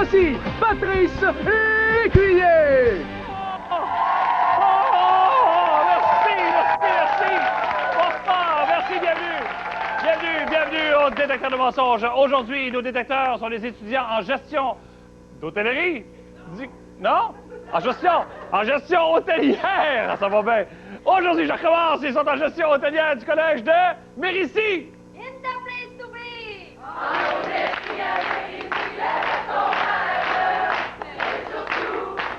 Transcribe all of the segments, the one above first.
voici Patrice Lécuyer. Bienvenue au détecteur de mensonges. Aujourd'hui, nos détecteurs sont les étudiants en gestion d'hôtellerie. Non? En gestion hôtelière. Ça va bien. Aujourd'hui, je recommence. Ils sont en gestion hôtelière du collège de Mérisy. In the place to be!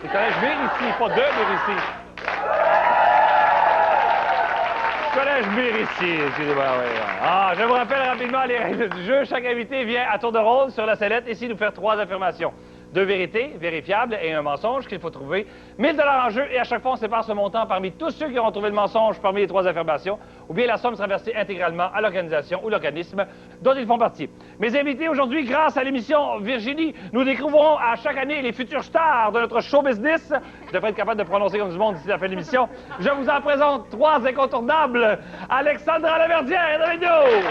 C'est collège Mérisy, pas de Mérisy. Collège Mérisy, excusez-moi, oui. Ah, je vous rappelle rapidement les règles du jeu. Chaque invité vient à tour de rôle sur la sellette ici nous faire 3 affirmations. 2 vérités vérifiables et un mensonge qu'il faut trouver. 1000 $ en jeu et à chaque fois on sépare ce montant parmi tous ceux qui auront trouvé le mensonge parmi les 3 affirmations ou bien la somme sera versée intégralement à l'organisation ou l'organisme dont ils font partie. Mes invités aujourd'hui, grâce à l'émission Virginie, nous découvrons à chaque année les futures stars de notre show business. Je devrais être capable de prononcer comme du monde d'ici la fin de l'émission. Je vous en présente 3 incontournables. Alexandra Laverdière est avec nous.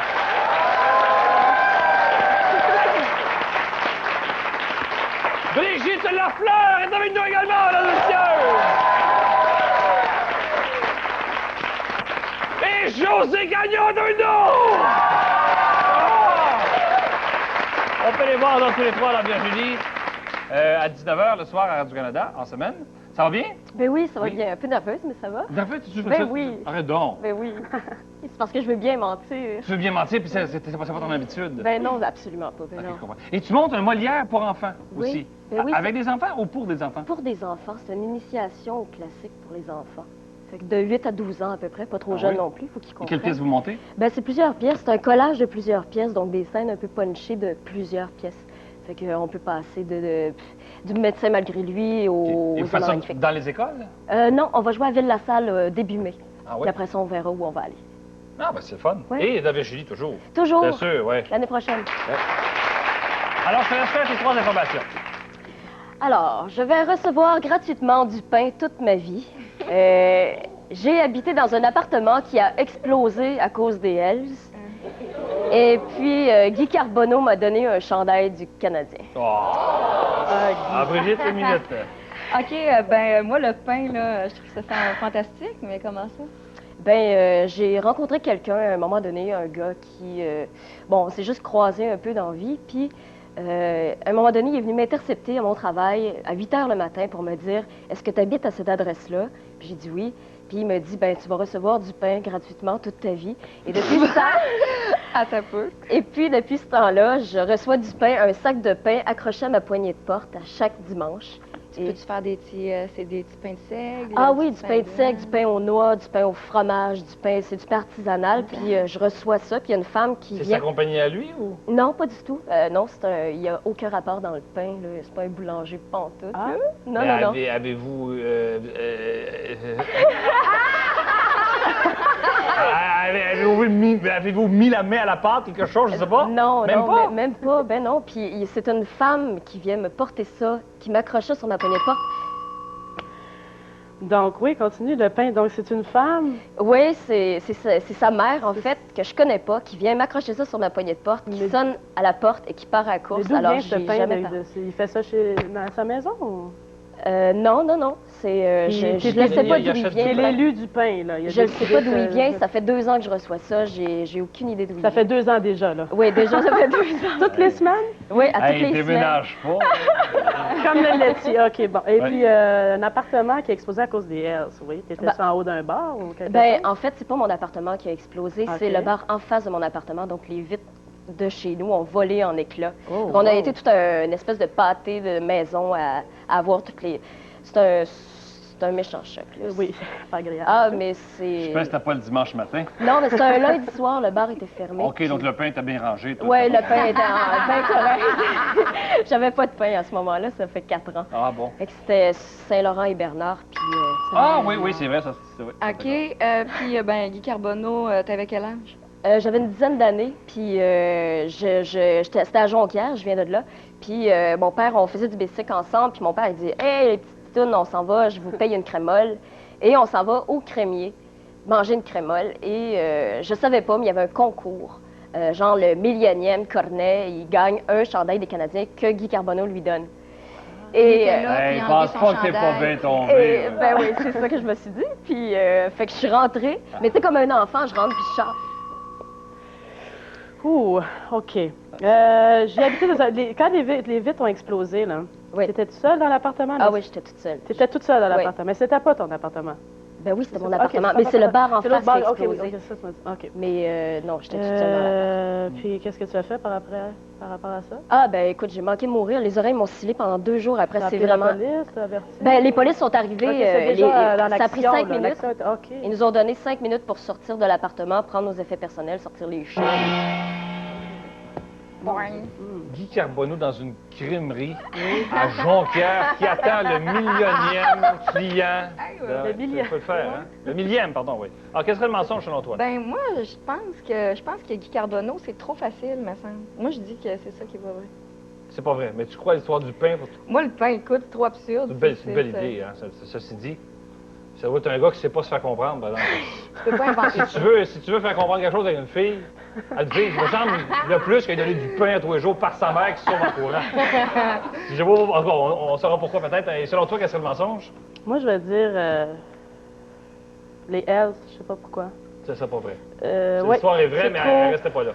Brigitte Lafleur est avec nous également, là, messieurs! Et José Gagnon est avec nous! On peut les voir dans tous les 3 dans Virginie à 19h le soir à Radio-Canada, en semaine. Ça va bien? Ben oui, ça va bien. Un peu nerveuse, mais ça va. Nerveuse, tu fais Ben ça? oui. Arrête donc. Ben oui. C'est parce que je veux bien mentir. Tu veux bien mentir, puis c'est pas ton habitude. Ben non, absolument pas. Ben Ok, non. je comprends. Et tu montes un Molière pour enfants Oui. aussi. Ben oui, Avec des enfants ou pour des enfants? Pour des enfants, c'est une initiation au classique pour les enfants. Fait que de 8 à 12 ans à peu près, pas trop jeune oui? non plus, il faut qu'ils Et comprennent. quelle pièce vous montez? Ben c'est plusieurs pièces, c'est un collage de plusieurs pièces, donc des scènes un peu punchées de plusieurs pièces. Fait qu'on peut passer du médecin malgré lui au... Et vous faites ça dans les écoles? Non, on va jouer à Ville-la-Salle début mai. Ah oui? Puis après ça, on verra où on va aller. Ah, ben c'est le fun. Oui. Et de Virginie, toujours. Toujours. Bien sûr, oui. L'année prochaine. Alors, je te laisse faire tes 3 informations. Alors, je vais recevoir gratuitement du pain toute ma vie. J'ai habité dans un appartement qui a explosé à cause des Hells. Et puis, Guy Carbonneau m'a donné un chandail du Canadien. Oh. Ah, Brigitte, une minute. OK, moi, le pain, là, je trouve ça fantastique, mais comment ça? J'ai rencontré quelqu'un à un moment donné, un gars qui... on s'est juste croisé un peu dans la vie, puis... à un moment donné, il est venu m'intercepter à mon travail à 8 h le matin pour me dire « Est-ce que tu habites à cette adresse-là? » Puis j'ai dit oui. Puis il me dit « Tu vas recevoir du pain gratuitement toute ta vie. » Et depuis ce temps... Attends un peu. Et puis depuis ce temps-là, je reçois du pain, un sac de pain accroché à ma poignée de porte à chaque dimanche. Peux-tu faire des petits pains de seigle? Ah oui, du pain de seigle, du pain aux noix, du pain au fromage, du pain, c'est du pain artisanal. Puis je reçois ça, puis il y a une femme qui C'est vient... sa compagnie à lui ou? Non, pas du tout. Non, il n'y a aucun rapport dans le pain, là. C'est pas un boulanger pantoute, là. Non, non, non. Avez-vous... Avez-vous mis la main à la pâte, quelque chose, je sais pas? Non, même non, pas? même pas. Ben non. Puis c'est une femme qui vient me porter ça, qui m'accrochait sur ma poignée de porte. Donc, oui, continue, le pain. Donc, c'est une femme? Oui, c'est sa mère, en fait, que je connais pas, qui vient m'accrocher ça sur ma poignée de porte, qui sonne à la porte et qui part à la course. Mais d'où Alors, vient ce j'ai pain? jamais parlé. Il fait ça dans sa maison? Ou... Non, non, non. C'est, je ne sais pas d'où il vient. C'est l'élu du pain, là. Je ne sais pas d'où il vient. Ça fait 2 ans que je reçois ça. J'ai aucune idée d'où il vient. Ça fait 2 ans déjà, là. Oui, déjà, ça fait 2 ans. Toutes les semaines? Oui, à toutes les semaines. Déménage pas. Comme le laitier. OK, bon. Et puis, un appartement qui a explosé à cause des Hells, oui. T'étais-tu en haut d'un bar ou quelque chose? En fait, c'est pas mon appartement qui a explosé. C'est le bar en face de mon appartement. Donc, les vitres de chez nous ont volé en éclats. Oh, on a été tout une espèce de pâté de maison à avoir toutes les... C'est un méchant choc. Là. Oui, pas agréable. Ah, mais c'est... Je pense que c'était pas le dimanche matin. Non, mais c'est un lundi soir, le bar était fermé. OK, donc le pain était bien rangé. Oui, le pain était bien correct. J'avais pas de pain à ce moment-là, ça fait 4 ans. Ah bon? Fait que c'était Saint-Laurent et Bernard, puis... Ah oui, oui, c'est vrai, ça. Vrai. OK, puis Guy Carbonneau, t'avais quel âge? J'avais une dizaine d'années, puis c'était à Jonquière, je viens de là. Puis mon père, on faisait du bicycle ensemble, puis mon père, il dit « Hey, les petites titounes, on s'en va, je vous paye une crémole. » Et on s'en va au crémier, manger une crémole. Et je savais pas, mais il y avait un concours. Genre le millionième Cornet, il gagne un chandail des Canadiens que Guy Carbonneau lui donne. Et, était là, puis Hey, enlevé pense son pas que t'es pas chandail. bien tombé. et, ben oui, c'est ça que je me suis dit. Puis, fait que je suis rentrée. Mais tu sais, comme un enfant, je rentre puis je chante. Ouh, OK. J'ai habité quand les vitres ont explosé, là, Oui. t'étais toute seule dans l'appartement? Ah oui, j'étais toute seule. T'étais toute seule dans Oui. l'appartement, mais c'était pas ton appartement. Ben oui, c'était mon Ok, appartement. c'est Mais ton c'est le bar en appartement. face C'est qui a l'autre bar, explosé. OK, ça, tu m'as dit. OK. Mais non, j'étais toute seule dans l'appart. Puis qu'est-ce que tu as fait par rapport à ça? Ah, ben écoute, j'ai manqué de mourir. Les oreilles m'ont scellé pendant 2 jours après. T'as C'est appelé vraiment. la police, t'as averti? Ben, les polices sont arrivés. OK, c'est déjà dans ça a pris 5 l'action, là, minutes. l'action, OK. Ils nous ont donné 5 minutes pour sortir de l'appartement, prendre nos effets personnels, sortir les chiens. Guy Carbonneau dans une crèmerie à Jonquière qui attend le millionième client. Le millième. Il faut le faire, hein? Le millième, pardon, oui. Alors, quel serait le mensonge selon toi? Ben moi, je pense que Guy Carbonneau, c'est trop facile, me semble. Moi, je dis que c'est ça qui est pas vrai. C'est pas vrai, mais tu crois à l'histoire du pain? Moi, le pain, écoute, c'est trop absurde. C'est une belle idée, hein? Ceci dit, ça va être un gars qui sait pas se faire comprendre, par exemple. Tu peux pas inventer ça. Si tu veux faire comprendre quelque chose avec une fille, elle te dit, il me semble le plus qu'elle donner du pain à tous les jours par sa mère qui se sauve en courant. Je vois, encore, on saura pourquoi peut-être. Et selon toi, quel serait le mensonge? Moi, je vais dire les Hells, je sais pas pourquoi. Ça, c'est pas vrai. Ouais, L'histoire est vraie, c'est mais trop- elle restait pas là.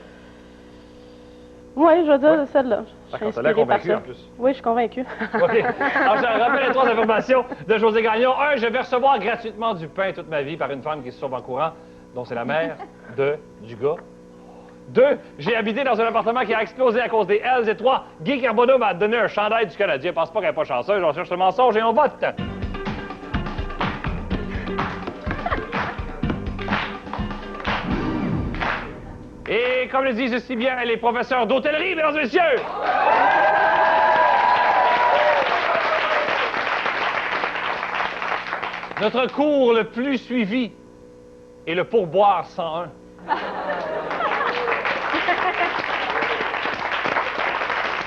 Oui, je vais dire Ouais. celle-là. Je suis D'accord, t'as l'air inspirée par convaincu ça. en plus. Oui, je suis convaincue. OK. Alors, je rappelle les 3 informations de José Gagnon. 1, je vais recevoir gratuitement du pain toute ma vie par une femme qui se sauve en courant, dont c'est la mère du gars. 2, j'ai habité dans un appartement qui a explosé à cause des Hells. Et 3, Guy Carbonneau m'a donné un chandail du Canadien. Je pense pas qu'elle n'est pas chanceuse. On cherche le mensonge et on vote. Et comme le disent si bien les professeurs d'hôtellerie, mesdames et messieurs! Notre cours le plus suivi est le pourboire 101.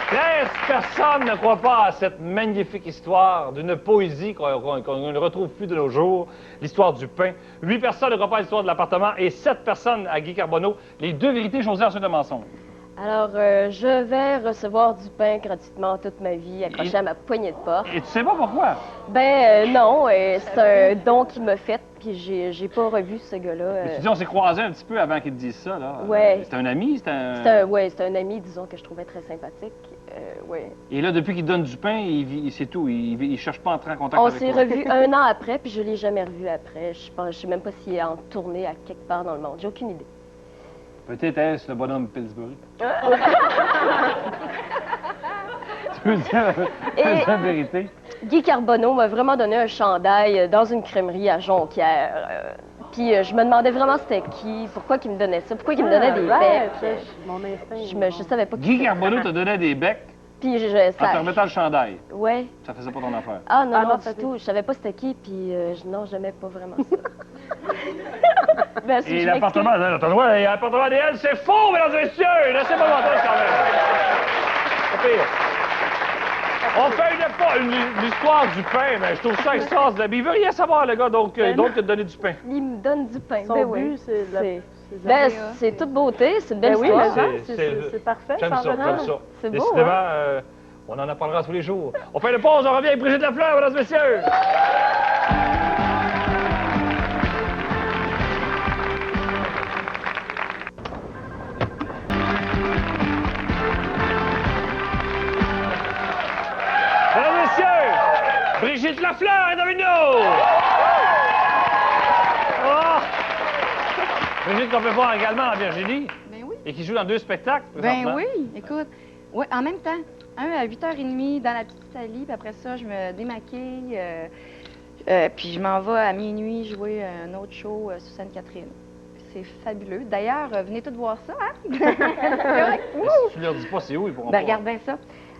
13 personnes ne croient pas à cette magnifique histoire d'une poésie qu'on ne retrouve plus de nos jours, l'histoire du pain. 8 personnes ne croient pas à l'histoire de l'appartement et 7 personnes à Guy Carbonneau. Les 2 vérités, José, ensuite le mensonge. Alors, je vais recevoir du pain gratuitement toute ma vie, accroché à ma poignée de porte. Et tu sais pas pourquoi? Ben non, c'est un don qu'il m'a fait, puis j'ai pas revu ce gars-là. Tu dis, on s'est croisés un petit peu avant qu'il te dise ça, là. Ouais. C'était un ami? C'était C'est un ami, disons, que je trouvais très sympathique. Ouais. Et là, depuis qu'il te donne du pain, c'est tout. Il cherche pas à entrer en contact On avec s'est toi. revus 1 an après, puis je l'ai jamais revu après. Je sais même pas s'il est en tournée à quelque part dans le monde. J'ai aucune idée. Peut-être est-ce le bonhomme Pillsbury. Tu veux dire la vérité? Guy Carbonneau m'a vraiment donné un chandail dans une crèmerie à Jonquière. Puis je me demandais vraiment c'était qui, pourquoi il me donnait ça, pourquoi il me donnait des becs. Mon instinct. Je savais pas qui Guy c'était. Carbonneau te donnait des becs Puis en te remettant le chandail. Ouais. Ça faisait pas ton affaire. Ah non, Ah, non, non, du ça tout. Je savais pas c'était qui, puis non, j'aimais pas vraiment ça. Ben, si Et je l'appartement, t'as le droit, l'appartement des Hells, c'est faux, mesdames et messieurs! Laissez-moi m'entendre quand même. C'est pire. On fait une histoire du pain, mais je trouve ça extraordinaire. Il veut rien savoir, le gars, donc il te donner du pain. Il me donne du pain. Son Ben but, oui. c'est la- C'est- c'est de Ben, la- c'est toute beauté, c'est une belle Ben oui, histoire. mais C'est- c'est parfait. J'aime sans ça, venir. j'aime ça. C'est beau, Décidément, hein? on en parlera tous les jours. On fait une pause, on revient avec Brigitte Lafleur, mesdames et messieurs! Mesdames et messieurs, Brigitte Lafleur est avec nous! Oh! Brigitte qu'on peut voir également en Virginie Ben oui. et qui joue dans 2 spectacles. Ben présentement. oui, écoute. Ouais, en même temps. Un à 8h30 dans la petite Italie, puis après ça, je me démaquille. Puis je m'en vais à minuit jouer un autre show sur Sainte-Catherine. C'est fabuleux. D'ailleurs, venez tous voir ça, hein? C'est vrai? Si tu leur dis pas c'est où, ils pourront Ben, pas. regarde bien ça.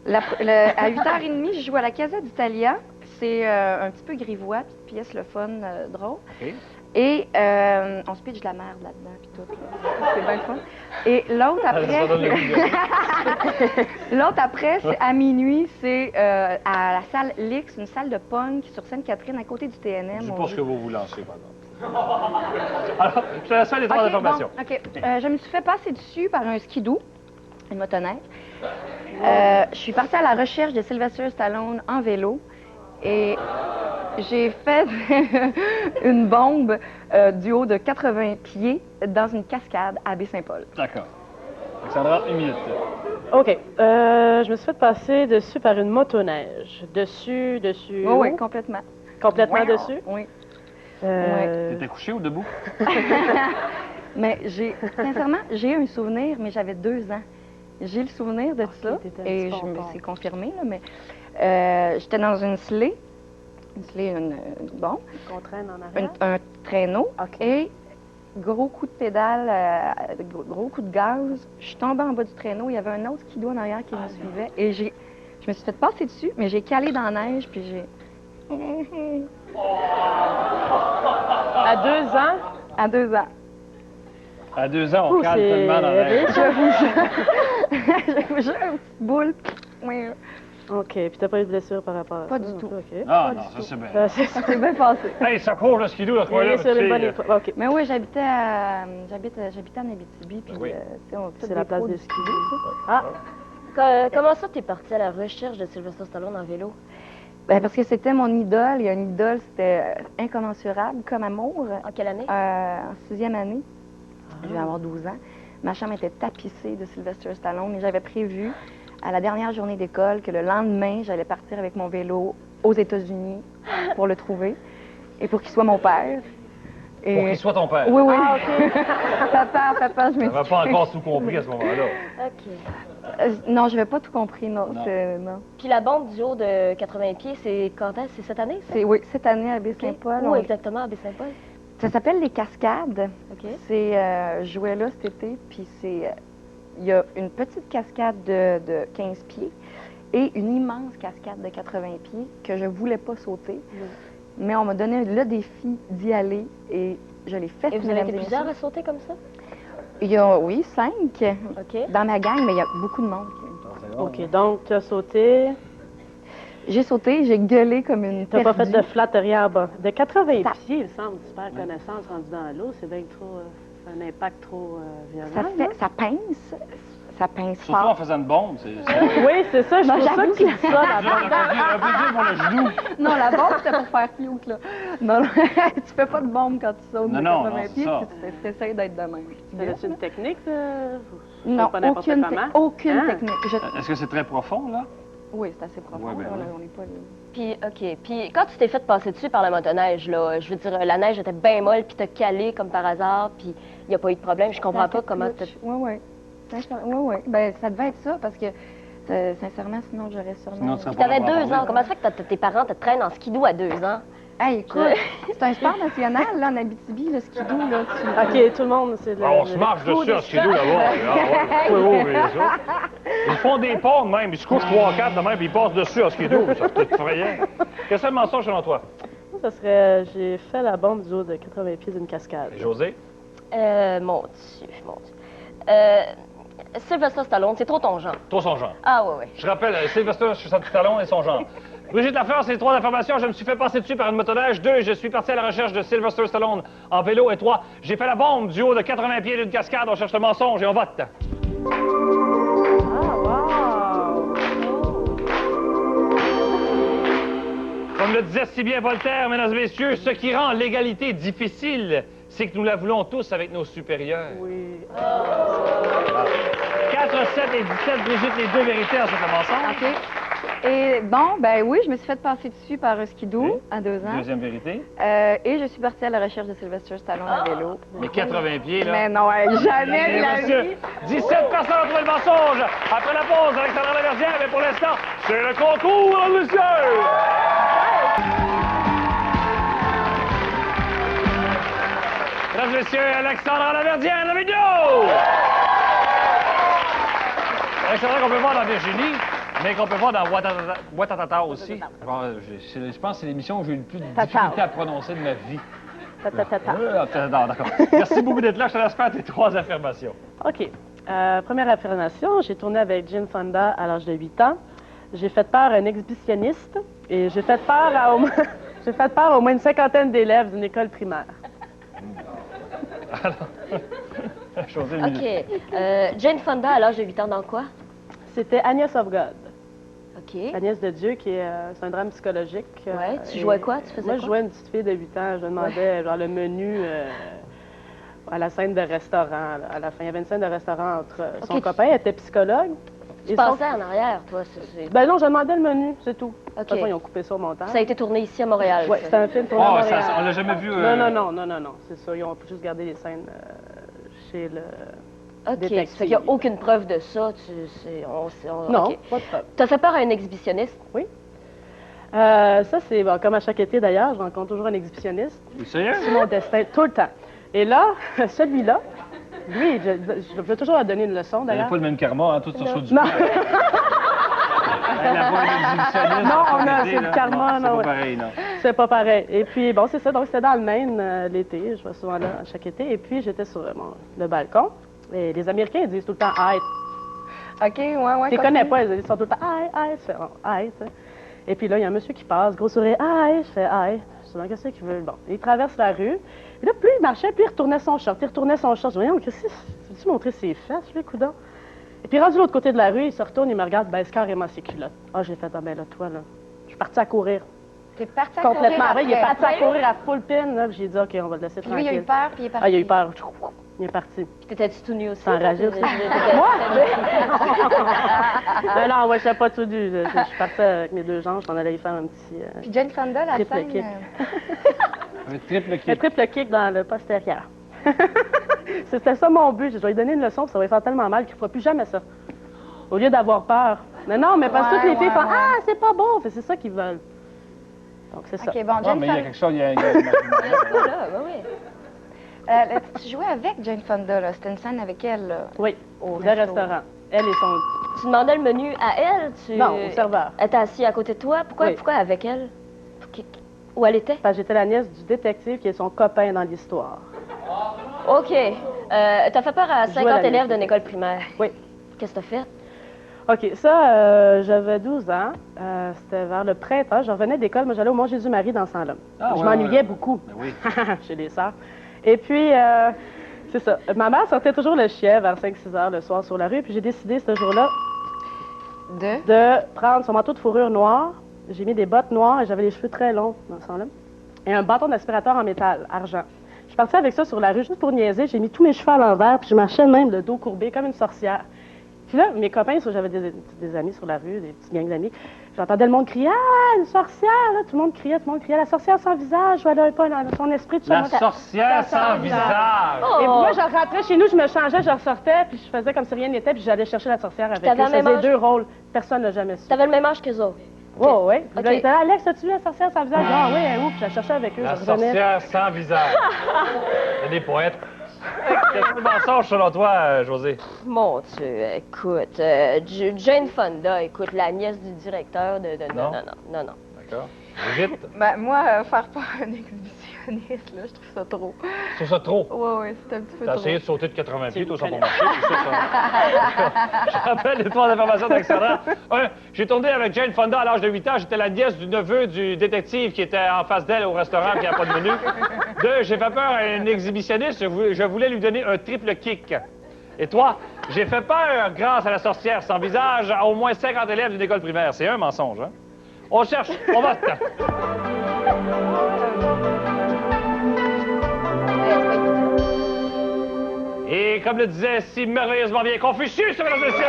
À 8h30, je joue à la Casa d'Italia. C'est un petit peu grivois, petite pièce, le fun, drôle. OK. Et on se pitche de la merde là-dedans, puis tout. Là. C'est bien le fun. Et l'autre Ah, ça donne le goût de- l'autre après, c'est à minuit, c'est à la salle Lix, une salle de punk sur Sainte-Catherine, à côté du TNM. Je On pas ce joue- que vous vous lancez, par exemple. Alors, je te laisse faire les 3 OK, informations. bon, OK. Je me suis fait passer dessus par un skidoo. une motoneige. Je suis partie à la recherche de Sylvester Stallone en vélo et j'ai fait une bombe du haut de 80 pieds dans une cascade à Baie-Saint-Paul. D'accord. Alexandra, 1 minute. OK. Je me suis fait passer dessus par une motoneige. Dessus. Oui, oui, complètement. Complètement Wow. dessus? Oui. T'étais couché ou debout? Mais sincèrement, j'ai un souvenir, mais j'avais 2 ans. J'ai le souvenir de ça t'étais un et petit je me pompon. c'est confirmé, là, mais j'étais dans une sleigh, bon, Qu'on traîne en arrière? un traîneau OK. et gros coup de pédale, gros coup de gaz. Je suis tombée en bas du traîneau, il y avait un autre skidoo en arrière qui me suivait et je me suis fait passer dessus, mais j'ai calé dans la neige puis j'ai... À 2 ans? À 2 ans. À 2 ans, on Ouh, cale c'est tellement dans l'air. riche. Je vous jure, une petite boule. Oui, OK. Puis t'as pas eu de blessure par rapport à Pas ça? du tout. OK. Ah non, ça c'est bien. C'est ça. c'est bien passé. Hey, ça court le skidoo, là, Il est sur une bonne là. étoile. OK. Mais oui, j'habitais en Abitibi, puis Oui. tu sais, on fait C'est la des place pros des du skidoo. tu sais. Ah! Comment ça, t'es parti à la recherche de Sylvester Stallone en vélo? Ben, parce que c'était mon idole, et une idole, c'était incommensurable comme amour. En quelle année? En 6e année, je vais avoir 12 ans. Ma chambre était tapissée de Sylvester Stallone et j'avais prévu, à la dernière journée d'école, que le lendemain, j'allais partir avec mon vélo aux États-Unis pour le trouver et pour qu'il soit mon père. Et... Pour qu'il soit ton père. Oui, oui. Ah, OK. Papa, je On m'excuse. n'avait pas encore tout compris à ce moment-là. OK. Non, je n'avais pas tout compris, non. Non. Non. Puis la bombe du haut de 80 pieds, c'est quand est-ce? C'est cette année, ça? Oui, cette année à Baie-Saint-Paul. Où exactement, à Baie-Saint-Paul? Ça s'appelle Les Cascades. OK. C'est, je jouais là cet été, puis il y a une petite cascade de 15 pieds et une immense cascade de 80 pieds que je voulais pas sauter. Mais on m'a donné le défi d'y aller et je l'ai fait. Et vous avez été mesdames et plusieurs messieurs. à sauter comme ça? Il y a, oui, 5 OK. dans ma gang, mais il y a beaucoup de monde. OK. Donc, tu as sauté. J'ai sauté, j'ai gueulé comme une T'as pas fait perdue. de flatterie en bas. De 80 Ça- pieds, il semble, tu perds connaissance rendu dans l'eau. C'est bien trop. C'est un impact trop violent. Ça pince Surtout en fort. faisant une bombe. Oui, c'est ça. Je Non, trouve ça j'avoue que tu que- dis ça d'abord. Un plaisir pour le genou. Non, la bombe, c'était pour faire cute, là. Non, non, tu fais pas de bombe quand tu sautes Non, de non, 80 non, c'est pieds, ça. puis tu essaies d'être de même. T'avais-tu une technique? Non, pas n'importe aucune, comment? aucune Hein? technique. Est-ce que c'est très profond, là? Oui, c'est assez profond. Ouais, ben là, oui. on n'est pas... Puis, OK. Puis, quand tu t'es fait passer dessus par la motoneige, là, je veux dire, la neige était bien molle, puis t'as calé comme par hasard, puis il n'y a pas eu de problème. Je comprends pas comment t'as... Oui, oui. Oui, ben ça devait être ça, parce que, sincèrement, sinon j'aurais sûrement... Sinon, tu serais Puis t'avais pas 2 ans. Comment ça fait que tes parents te traînent en skidoo à 2 ans? Hey, écoute, c'est un sport national, là, en Abitibi, le skidoo, là. OK, tout le monde, c'est le. Ah, on se marche dessus en skidoo là-bas. Ah, ouais. Oui, bien sûr. Ils font des ponts même. Ils se couchent 3-4 de même, puis ils passent dessus en skidoo. Ça c'est effrayant. Qu'est-ce que le mensonge selon toi? Ça serait. J'ai fait la bombe du haut de 80 pieds d'une cascade. Et José? Mon Dieu, mon Dieu. Sylvester Stallone, c'est trop ton genre. Toi, son genre. Ah, oui. Je rappelle, Sylvester Stallone et son genre. Brigitte Lafleur, c'est 3 informations. Je me suis fait passer dessus par une motoneige. 2, je suis parti à la recherche de Sylvester Stallone en vélo. Et 3, j'ai fait la bombe du haut de 80 pieds d'une cascade. On cherche le mensonge et on vote. Ah, wow! Comme le disait si bien Voltaire, mesdames et messieurs, ce qui rend l'égalité difficile, c'est que nous la voulons tous avec nos supérieurs. Oui. 4, 7 et 17, Brigitte, les 2 vérités en ce mensonge. OK. Et bon, ben oui, je me suis fait passer dessus par un skidoo Oui. à 2 ans. Deuxième vérité. Et je suis partie à la recherche de Sylvester Stallone à vélo. Mais 80 pieds, là. Mais non, hey, jamais de Mesdames et la messieurs, vie. 17 personnes ont trouvé le mensonge. Après la pause, Alexandra Laverdière, mais pour l'instant, c'est le concours, monsieur! Mesdames et messieurs, Alexandra Laverdière, la vidéo! Alexandra qu'on peut voir dans Virginie, mais qu'on peut voir dans Ouattatata aussi. Bon, je pense que c'est l'émission où j'ai eu le plus de difficulté à prononcer de ma vie. Non, d'accord. Merci beaucoup d'être là. Je te laisse faire tes 3 affirmations. OK. Première affirmation, j'ai tourné avec Jane Fonda à l'âge de 8 ans. J'ai fait peur à un exhibitionniste et j'ai fait peur à au moins, j'ai fait peur à au moins une 50aine d'élèves d'une école primaire. José, une minute. OK. Jane Fonda, à l'âge de 8 ans, dans quoi? C'était Agnès of God. OK. Agnès de Dieu, qui est c'est un drame psychologique. Ouais, tu et jouais quoi? Tu faisais moi, quoi? je jouais une petite fille de 8 ans. Je demandais genre, le menu à la scène de restaurant. Là, à la fin, il y avait une scène de restaurant entre son Ok, copain, elle était psychologue. Tu et passais en arrière, toi. Ben non, je demandais le menu, c'est tout. De toute OK. façon, ils ont coupé ça au montage. Ça a été tourné ici à Montréal. Oui, ça. c'était un film tourné à Oh, Montréal. on l'a jamais vu. Non, c'est ça. Ils ont juste gardé les scènes chez le OK. détective. Ça fait qu'il n'y a aucune preuve de ça. Non, OK. pas de preuve. T'as fait peur à un exhibitionniste? Oui. Ça, c'est bon, comme à chaque été d'ailleurs, je rencontre toujours un exhibitionniste. Sérieux? C'est mon destin, tout le temps. Et là, celui-là, lui, je veux toujours lui donner une leçon Vous n'avez d'ailleurs. pas le même karma, hein, tout sur chaud du Non. La voix exhibitionniste. Non, on a- été, c'est là. le karma, C'est non, pas ouais. pareil, non. C'est pas pareil. Et puis, bon, c'est ça. Donc, c'était dans le Maine l'été. Je vais souvent là chaque été. Et puis, j'étais sur le balcon. Et les Américains, ils disent tout le temps « aïe ». OK, ouais. Je les connais pas, ils sont tout le temps « aïe, aïe ». Je fais « aïe », tu sais. Et puis là, il y a un monsieur qui passe, gros sourire « aïe ». Je fais « aïe ». Je sais pas qu'est-ce qu'il veut. Bon, il traverse la rue. Et là, plus il marchait, plus il retournait son short. Il retournait son short. Je dis « voyons, qu'est-ce que c'est? Veux-tu montrer ses fesses, lui, coudonc? » Et puis, rendu de l'autre côté de la rue, il se retourne, il me regarde, baisse carrément ses culottes. Ah, j'ai fait « ah ben là, toi, là. » Je suis partie à courir. T'es parti à Complètement. courir Après, il est après. parti à courir à full pin. Là, puis j'ai dit, OK, on va le laisser Puis lui, il a eu tranquille. peur, puis il est parti. Ah, il a eu peur. Il est parti. Puis t'étais-tu tout nu aussi? T'es enragé aussi? Moi? Non, ouais, je n'ai pas tout dû. Je suis partie avec mes deux jambes, je m'en allais y faire un petit Puis Jane Fonda, la triple scène... kick. Un triple Un kick. triple kick dans le postérieur. C'était ça mon but. Je dois lui donner une leçon, puis ça va lui faire tellement mal qu'il ne fera plus jamais ça. Au lieu d'avoir peur. Mais non, mais parce que toutes les filles font « Ah, c'est pas bon! » C'est ça qu'ils veulent. Donc, c'est ça. OK, bon, Non, Jane mais il y a Fonda... quelque chose, il y a Là, ben oui. Tu jouais avec Jane Fonda, là. C'était une scène avec elle, là. Oui, Au le restaurant. Elle et son... Tu demandais le menu à elle? Non, au serveur. Elle était assise à côté de toi? Pourquoi, Oui. pourquoi avec elle? Où elle était? Parce que j'étais la nièce du détective qui est son copain dans l'histoire. OK. T'as fait peur à Je jouais 50 la élèves nièce. d'une école primaire. Oui. Qu'est-ce que t'as fait? OK, ça, j'avais 12 ans. C'était vers le printemps. Je revenais d'école. Moi, j'allais au Mont-Jésus-Marie dans San Lom. Ah, je ouais, m'ennuyais ouais. beaucoup Ben oui. chez les sœurs. Et puis, c'est ça. Ma mère sortait toujours le chien vers 5-6 heures le soir sur la rue. Puis j'ai décidé ce jour-là de prendre son manteau de fourrure noir. J'ai mis des bottes noires et j'avais les cheveux très longs dans ce temps-là. Et un bâton d'aspirateur en métal, argent. Je suis partie avec ça sur la rue juste pour niaiser. J'ai mis tous mes cheveux à l'envers, puis je marchais même le dos courbé comme une sorcière. Puis là, mes copains, j'avais des amis sur la rue, des petites gangs d'amis. J'entendais le monde crier « Ah, une sorcière! » Là, tout le monde criait, la sorcière sans visage, elle n'a pas son esprit de La ça. sorcière sans visage. Oh! Et moi, je rentrais chez nous, je me changeais, je ressortais, puis je faisais comme si rien n'était, puis j'allais chercher la sorcière avec eux. t'avais Je le même faisais âge? 2 rôles. Personne n'a jamais su. T'avais le même âge qu'eux autres. Oh, oui. Puis là, OK. ils disaient, Alex, as-tu vu la sorcière sans visage? Ah oui, elle est où? Puis je la cherchais avec eux. La je revenais. sorcière sans visage. C'est des poètes. Quel mensonge selon toi, José? Mon Dieu, écoute, Jane Fonda, écoute, la nièce du directeur de... Non. non. D'accord. Vite. Ben, moi, faire peur à un exhibitionniste, là, je trouve ça trop. Je trouve ça trop. Ouais, c'est un petit peu T'as trop. essayé de sauter de 80 pieds, toi, sans pas marcher. C'est ça. Je rappelle les 3 informations d'Alexandra. 1. J'ai tourné avec Jane Fonda à l'âge de 8 ans. J'étais la nièce du neveu du détective qui était en face d'elle au restaurant qui n'a pas de menu. 2. J'ai fait peur à un exhibitionniste. Je voulais lui donner un triple kick. Et 3. J'ai fait peur grâce à la sorcière sans visage à au moins 50 élèves d'une école primaire. C'est un mensonge, hein? On cherche. On va... Et comme le disait si merveilleusement bien Confucius, mesdames et messieurs!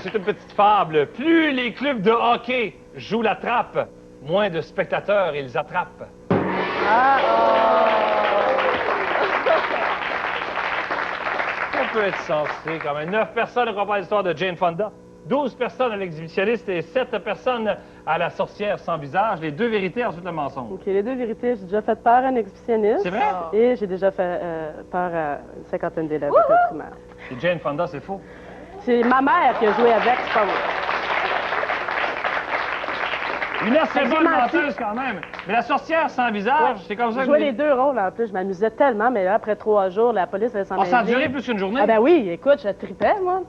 C'est une petite fable. Plus les clubs de hockey jouent la trappe, moins de spectateurs ils attrapent. On peut être sensé quand même. 9 personnes ne croient pas à l'histoire de Jane Fonda. 12 personnes à l'exhibitionniste et 7 personnes à la sorcière sans visage. Les 2 vérités, ensuite le mensonge. OK, les 2 vérités, j'ai déjà fait peur à un exhibitionniste. C'est vrai? Et j'ai déjà fait peur à une 50aine d'élèves de l'école primaire. Et Jane Fonda, c'est faux. C'est ma mère qui a joué avec, c'est pas moi. Une assez J'ai bonne menti. menteuse quand même. Mais la sorcière sans visage, c'est comme ça Je que... jouais les 2 rôles en plus, je m'amusais tellement, mais là, après 3 jours, la police, elle s'en On s'en durait plus qu'une journée. Ah ben oui, écoute, je tripais, moi.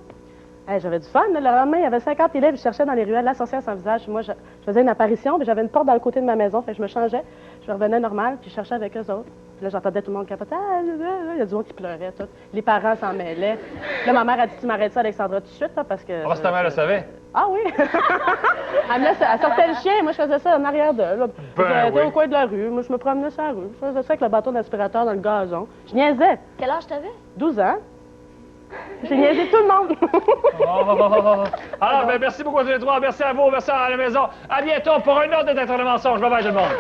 Hey, j'avais du fun. Le lendemain, il y avait 50 élèves, je cherchais dans les ruelles la sorcière sans visage. Moi, je faisais une apparition, puis j'avais une porte dans le côté de ma maison, fait que je me changeais, je revenais normal, puis je cherchais avec eux autres. Puis là, j'entendais tout le monde capoter. Ah, il y a du monde qui pleurait, tout. Les parents s'en mêlaient. Là, ma mère a dit, tu m'arrêtes ça, Alexandra, tout de suite, là, parce que... Ah, ta mère le savait? Ah oui! Elle sortait le chien, moi, je faisais ça en arrière d'elle. Là. J'étais au coin de la rue, moi, je me promenais sur la rue. Je faisais ça avec le bâton d'aspirateur dans le gazon. Je niaisais. Quel âge t'avais? 12 ans. J'ai niaisé tout le monde. Alors, ben, merci beaucoup à tous les trois. Merci à vous. Merci à la maison. À bientôt pour un autre détecteur de mensonges. Bye bye tout le monde.